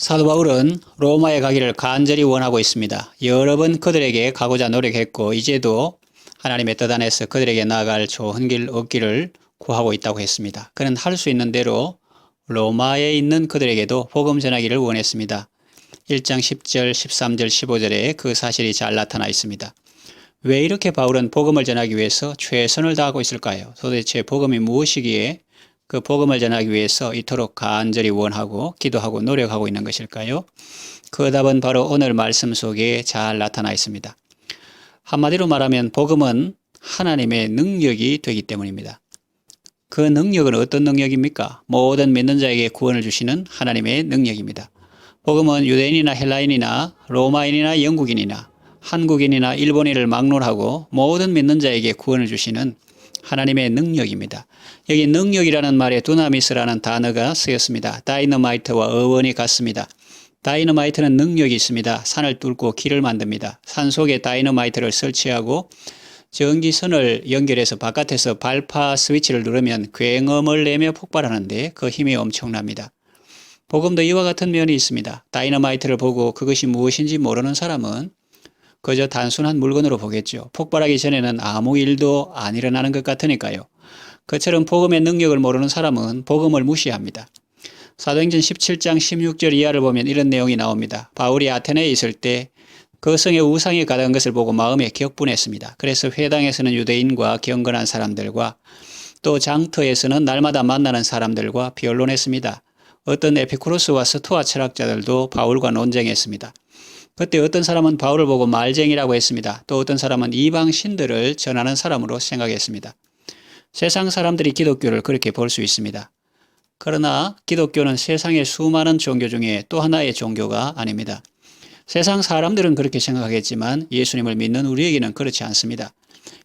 사도 바울은 로마에 가기를 간절히 원하고 있습니다. 여러 번 그들에게 가고자 노력했고 이제도 하나님의 뜻 안에서 그들에게 나아갈 좋은 길 얻기를 구하고 있다고 했습니다. 그는 할 수 있는 대로 로마에 있는 그들에게도 복음 전하기를 원했습니다. 1장 10절, 13절, 15절에 그 사실이 잘 나타나 있습니다. 왜 이렇게 바울은 복음을 전하기 위해서 최선을 다하고 있을까요? 도대체 복음이 무엇이기에 그 복음을 전하기 위해서 이토록 간절히 원하고 기도하고 노력하고 있는 것일까요? 그 답은 바로 오늘 말씀 속에 잘 나타나 있습니다. 한마디로 말하면 복음은 하나님의 능력이 되기 때문입니다. 그 능력은 어떤 능력입니까? 모든 믿는 자에게 구원을 주시는 하나님의 능력입니다. 복음은 유대인이나 헬라인이나 로마인이나 영국인이나 한국인이나 일본인을 막론하고 모든 믿는 자에게 구원을 주시는 하나님의 능력입니다. 여기 능력이라는 말에 두나미스라는 단어가 쓰였습니다. 다이너마이트와 어원이 같습니다. 다이너마이트는 능력이 있습니다. 산을 뚫고 길을 만듭니다. 산 속에 다이너마이트를 설치하고 전기선을 연결해서 바깥에서 발파 스위치를 누르면 굉음을 내며 폭발하는데 그 힘이 엄청납니다. 복음도 이와 같은 면이 있습니다. 다이너마이트를 보고 그것이 무엇인지 모르는 사람은 그저 단순한 물건으로 보겠죠. 폭발하기 전에는 아무 일도 안 일어나는 것 같으니까요. 그처럼 복음의 능력을 모르는 사람은 복음을 무시합니다. 사도행전 17장 16절 이하를 보면 이런 내용이 나옵니다. 바울이 아테네에 있을 때 그 성에 우상이 가득한 것을 보고 마음에 격분했습니다. 그래서 회당에서는 유대인과 경건한 사람들과 또 장터에서는 날마다 만나는 사람들과 변론했습니다. 어떤 에피쿠로스와 스토아 철학자들도 바울과 논쟁했습니다. 그때 어떤 사람은 바울을 보고 말쟁이라고 했습니다. 또 어떤 사람은 이방 신들을 전하는 사람으로 생각했습니다. 세상 사람들이 기독교를 그렇게 볼 수 있습니다. 그러나 기독교는 세상의 수많은 종교 중에 또 하나의 종교가 아닙니다. 세상 사람들은 그렇게 생각하겠지만 예수님을 믿는 우리에게는 그렇지 않습니다.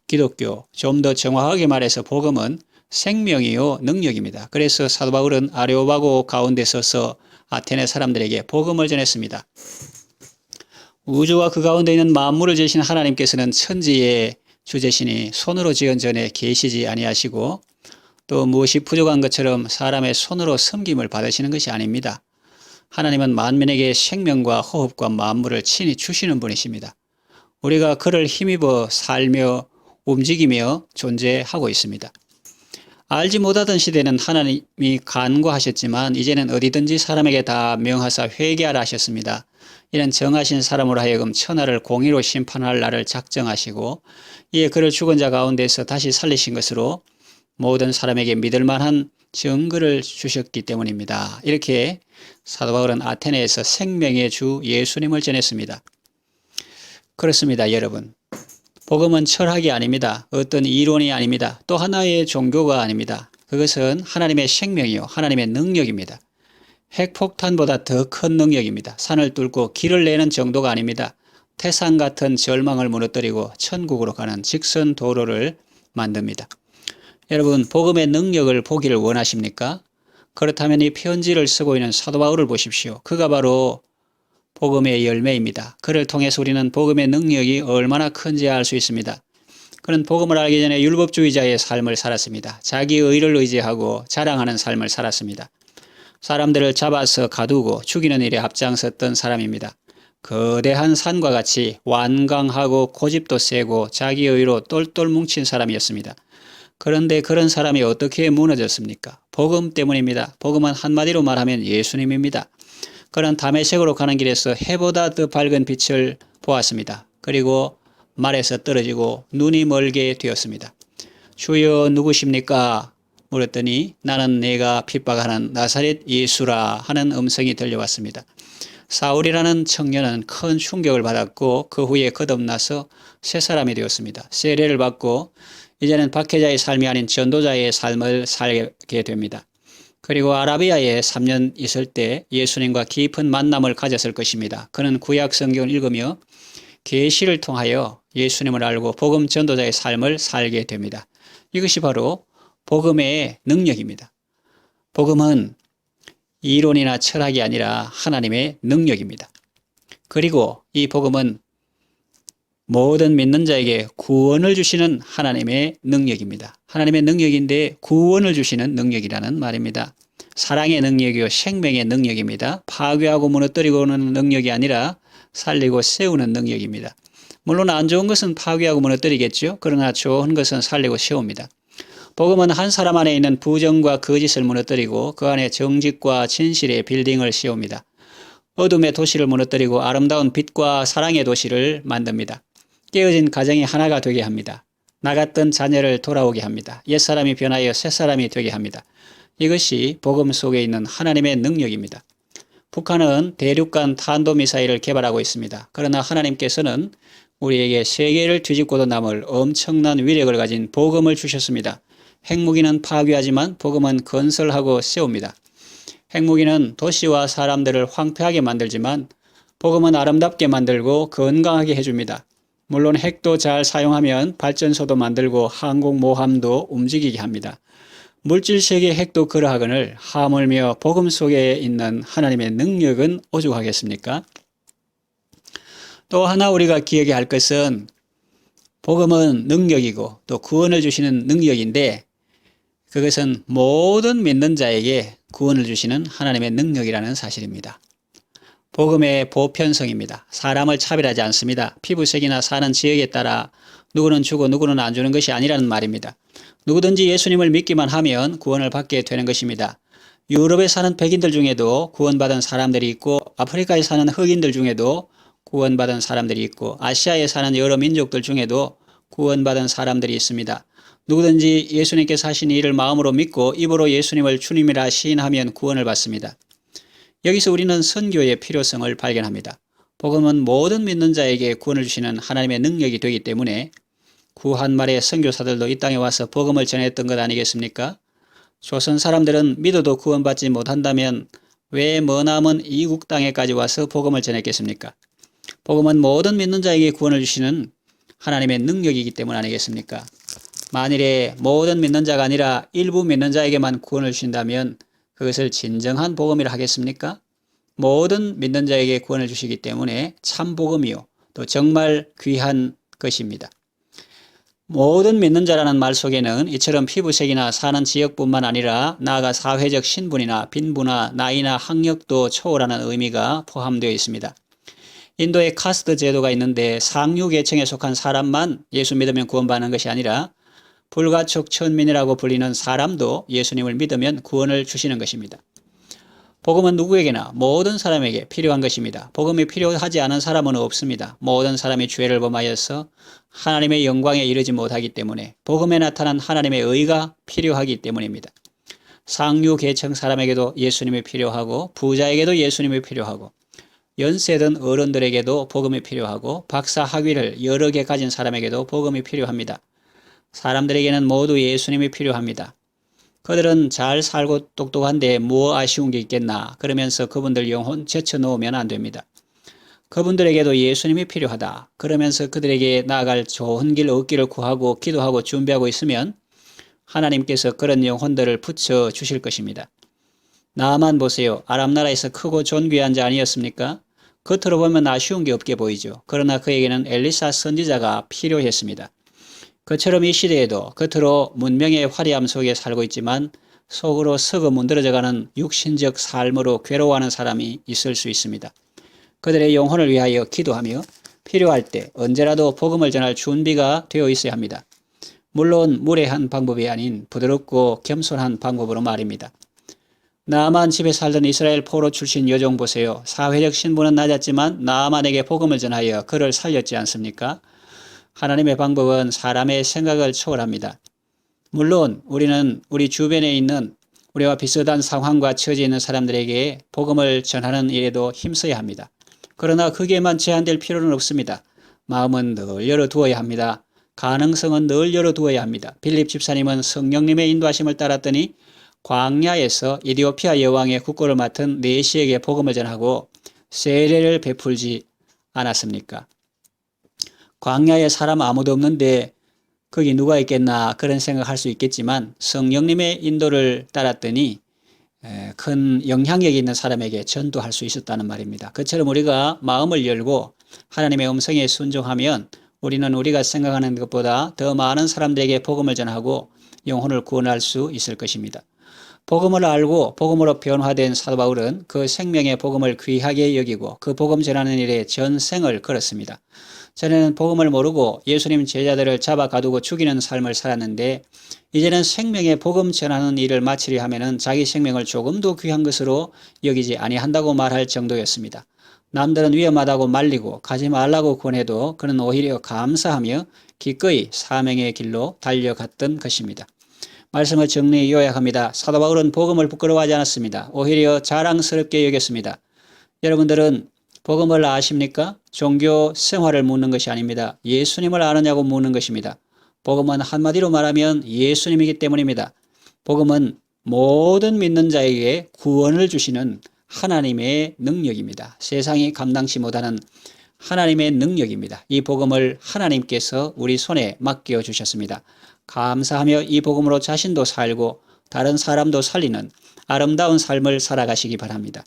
기독교, 좀 더 정확하게 말해서 복음은 생명이요 능력입니다. 그래서 사도 바울은 아레오바고 가운데 서서 아테네 사람들에게 복음을 전했습니다. 우주와 그 가운데 있는 만물을 지으신 하나님께서는 천지의 주제시니 손으로 지은 전에 계시지 아니하시고 또 무엇이 부족한 것처럼 사람의 손으로 섬김을 받으시는 것이 아닙니다. 하나님은 만민에게 생명과 호흡과 만물을 친히 주시는 분이십니다. 우리가 그를 힘입어 살며 움직이며 존재하고 있습니다. 알지 못하던 시대는 하나님이 간과하셨지만 이제는 어디든지 사람에게 다 명하사 회개하라 하셨습니다. 이는 정하신 사람으로 하여금 천하를 공의로 심판할 날을 작정하시고 이에 그를 죽은 자 가운데서 다시 살리신 것으로 모든 사람에게 믿을 만한 증거를 주셨기 때문입니다. 이렇게 사도 바울은 아테네에서 생명의 주 예수님을 전했습니다. 그렇습니다, 여러분. 복음은 철학이 아닙니다. 어떤 이론이 아닙니다. 또 하나의 종교가 아닙니다. 그것은 하나님의 생명이요, 하나님의 능력입니다. 핵폭탄보다 더 큰 능력입니다. 산을 뚫고 길을 내는 정도가 아닙니다. 태산 같은 절망을 무너뜨리고 천국으로 가는 직선 도로를 만듭니다. 여러분, 복음의 능력을 보기를 원하십니까? 그렇다면 이 편지를 쓰고 있는 사도 바울을 보십시오. 그가 바로 복음의 열매입니다. 그를 통해서 우리는 복음의 능력이 얼마나 큰지 알 수 있습니다. 그는 복음을 알기 전에 율법주의자의 삶을 살았습니다. 자기 의를 의지하고 자랑하는 삶을 살았습니다. 사람들을 잡아서 가두고 죽이는 일에 앞장섰던 사람입니다. 거대한 산과 같이 완강하고 고집도 세고 자기 의로 똘똘 뭉친 사람이었습니다. 그런데 그런 사람이 어떻게 무너졌습니까? 복음 때문입니다. 복음은 한마디로 말하면 예수님입니다. 그는 다메섹으로 가는 길에서 해보다 더 밝은 빛을 보았습니다. 그리고 말에서 떨어지고 눈이 멀게 되었습니다. 주여 누구십니까? 물었더니 나는 내가 핍박하는 나사렛 예수라 하는 음성이 들려왔습니다. 사울이라는 청년은 큰 충격을 받았고 그 후에 거듭나서 새 사람이 되었습니다. 세례를 받고 이제는 박해자의 삶이 아닌 전도자의 삶을 살게 됩니다. 그리고 아라비아에 3년 있을 때 예수님과 깊은 만남을 가졌을 것입니다. 그는 구약 성경을 읽으며 계시를 통하여 예수님을 알고 복음 전도자의 삶을 살게 됩니다. 이것이 바로 복음의 능력입니다. 복음은 이론이나 철학이 아니라 하나님의 능력입니다. 그리고 이 복음은 모든 믿는 자에게 구원을 주시는 하나님의 능력입니다. 하나님의 능력인데 구원을 주시는 능력이라는 말입니다. 사랑의 능력이요 생명의 능력입니다. 파괴하고 무너뜨리고는 능력이 아니라 살리고 세우는 능력입니다. 물론 안 좋은 것은 파괴하고 무너뜨리겠죠. 그러나 좋은 것은 살리고 세웁니다. 복음은 한 사람 안에 있는 부정과 거짓을 무너뜨리고 그 안에 정직과 진실의 빌딩을 세웁니다. 어둠의 도시를 무너뜨리고 아름다운 빛과 사랑의 도시를 만듭니다. 깨어진 가정이 하나가 되게 합니다. 나갔던 자녀를 돌아오게 합니다. 옛사람이 변하여 새사람이 되게 합니다. 이것이 복음 속에 있는 하나님의 능력입니다. 북한은 대륙간 탄도미사일을 개발하고 있습니다. 그러나 하나님께서는 우리에게 세계를 뒤집고도 남을 엄청난 위력을 가진 복음을 주셨습니다. 핵무기는 파괴하지만 복음은 건설하고 세웁니다. 핵무기는 도시와 사람들을 황폐하게 만들지만 복음은 아름답게 만들고 건강하게 해줍니다. 물론 핵도 잘 사용하면 발전소도 만들고 항공모함도 움직이게 합니다. 물질세계의 핵도 그러하거늘 하물며 복음 속에 있는 하나님의 능력은 오죽하겠습니까? 또 하나 우리가 기억해야 할 것은 복음은 능력이고 또 구원을 주시는 능력인데 그것은 모든 믿는 자에게 구원을 주시는 하나님의 능력이라는 사실입니다. 복음의 보편성입니다. 사람을 차별하지 않습니다. 피부색이나 사는 지역에 따라 누구는 주고 누구는 안 주는 것이 아니라는 말입니다. 누구든지 예수님을 믿기만 하면 구원을 받게 되는 것입니다. 유럽에 사는 백인들 중에도 구원받은 사람들이 있고 아프리카에 사는 흑인들 중에도 구원받은 사람들이 있고 아시아에 사는 여러 민족들 중에도 구원받은 사람들이 있습니다. 누구든지 예수님께서 하신 일을 마음으로 믿고 입으로 예수님을 주님이라 시인하면 구원을 받습니다. 여기서 우리는 선교의 필요성을 발견합니다. 복음은 모든 믿는 자에게 구원을 주시는 하나님의 능력이 되기 때문에 구한 말의 선교사들도 이 땅에 와서 복음을 전했던 것 아니겠습니까? 조선 사람들은 믿어도 구원받지 못한다면 왜 머나먼 이국 땅에까지 와서 복음을 전했겠습니까? 복음은 모든 믿는 자에게 구원을 주시는 하나님의 능력이기 때문 아니겠습니까? 만일에 모든 믿는 자가 아니라 일부 믿는 자에게만 구원을 주신다면 그것을 진정한 복음이라 하겠습니까? 모든 믿는 자에게 구원을 주시기 때문에 참 복음이요 또 정말 귀한 것입니다. 모든 믿는 자라는 말 속에는 이처럼 피부색이나 사는 지역뿐만 아니라 나아가 사회적 신분이나 빈부나 나이나 학력도 초월하는 의미가 포함되어 있습니다. 인도에 카스트 제도가 있는데 상류 계층에 속한 사람만 예수 믿으면 구원받는 것이 아니라 불가촉 천민이라고 불리는 사람도 예수님을 믿으면 구원을 주시는 것입니다. 복음은 누구에게나 모든 사람에게 필요한 것입니다. 복음이 필요하지 않은 사람은 없습니다. 모든 사람이 죄를 범하여서 하나님의 영광에 이르지 못하기 때문에 복음에 나타난 하나님의 의가 필요하기 때문입니다. 상류 계층 사람에게도 예수님이 필요하고 부자에게도 예수님이 필요하고 연세든 어른들에게도 복음이 필요하고 박사 학위를 여러 개 가진 사람에게도 복음이 필요합니다. 사람들에게는 모두 예수님이 필요합니다. 그들은 잘 살고 똑똑한데 뭐 아쉬운 게 있겠나 그러면서 그분들 영혼 제쳐놓으면 안 됩니다. 그분들에게도 예수님이 필요하다 그러면서 그들에게 나아갈 좋은 길 얻기를 구하고 기도하고 준비하고 있으면 하나님께서 그런 영혼들을 붙여 주실 것입니다. 나만 보세요. 아람 나라에서 크고 존귀한 자 아니었습니까? 겉으로 보면 아쉬운 게 없게 보이죠. 그러나 그에게는 엘리사 선지자가 필요했습니다. 그처럼 이 시대에도 겉으로 문명의 화려함 속에 살고 있지만 속으로 썩어 문드러져가는 육신적 삶으로 괴로워하는 사람이 있을 수 있습니다. 그들의 영혼을 위하여 기도하며 필요할 때 언제라도 복음을 전할 준비가 되어 있어야 합니다. 물론 무례한 방법이 아닌 부드럽고 겸손한 방법으로 말입니다. 나아만 집에 살던 이스라엘 포로 출신 여종 보세요. 사회적 신분은 낮았지만 나아만에게 복음을 전하여 그를 살렸지 않습니까? 하나님의 방법은 사람의 생각을 초월합니다. 물론 우리는 우리 주변에 있는 우리와 비슷한 상황과 처지에 있는 사람들에게 복음을 전하는 일에도 힘써야 합니다. 그러나 거기에만 제한될 필요는 없습니다. 마음은 늘 열어두어야 합니다. 가능성은 늘 열어두어야 합니다. 빌립 집사님은 성령님의 인도하심을 따랐더니 광야에서 이디오피아 여왕의 국고를 맡은 내시에게 복음을 전하고 세례를 베풀지 않았습니까? 광야에 사람 아무도 없는데 거기 누가 있겠나 그런 생각할 수 있겠지만 성령님의 인도를 따랐더니 큰 영향력이 있는 사람에게 전도할 수 있었다는 말입니다. 그처럼 우리가 마음을 열고 하나님의 음성에 순종하면 우리는 우리가 생각하는 것보다 더 많은 사람들에게 복음을 전하고 영혼을 구원할 수 있을 것입니다. 복음을 알고 복음으로 변화된 사도 바울은 그 생명의 복음을 귀하게 여기고 그 복음 전하는 일에 전생을 걸었습니다. 전에는 복음을 모르고 예수님 제자들을 잡아 가두고 죽이는 삶을 살았는데 이제는 생명의 복음 전하는 일을 마치려 하면은 자기 생명을 조금도 귀한 것으로 여기지 아니한다고 말할 정도였습니다. 남들은 위험하다고 말리고 가지 말라고 권해도 그는 오히려 감사하며 기꺼이 사명의 길로 달려갔던 것입니다. 말씀을 정리 요약합니다. 사도 바울은 복음을 부끄러워하지 않았습니다. 오히려 자랑스럽게 여겼습니다. 여러분들은 복음을 아십니까? 종교 생활을 묻는 것이 아닙니다. 예수님을 아느냐고 묻는 것입니다. 복음은 한마디로 말하면 예수님이기 때문입니다. 복음은 모든 믿는 자에게 구원을 주시는 하나님의 능력입니다. 세상이 감당치 못하는 하나님의 능력입니다. 이 복음을 하나님께서 우리 손에 맡겨주셨습니다. 감사하며 이 복음으로 자신도 살고 다른 사람도 살리는 아름다운 삶을 살아가시기 바랍니다.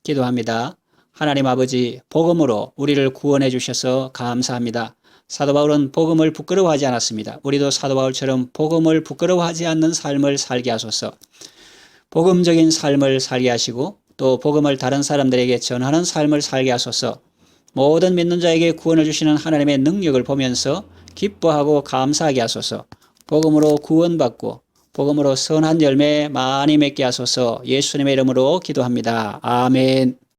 기도합니다. 하나님 아버지, 복음으로 우리를 구원해 주셔서 감사합니다. 사도 바울은 복음을 부끄러워하지 않았습니다. 우리도 사도 바울처럼 복음을 부끄러워하지 않는 삶을 살게 하소서. 복음적인 삶을 살게 하시고 또 복음을 다른 사람들에게 전하는 삶을 살게 하소서. 모든 믿는 자에게 구원을 주시는 하나님의 능력을 보면서 기뻐하고 감사하게 하소서. 복음으로 구원받고 복음으로 선한 열매 많이 맺게 하소서. 예수님의 이름으로 기도합니다. 아멘.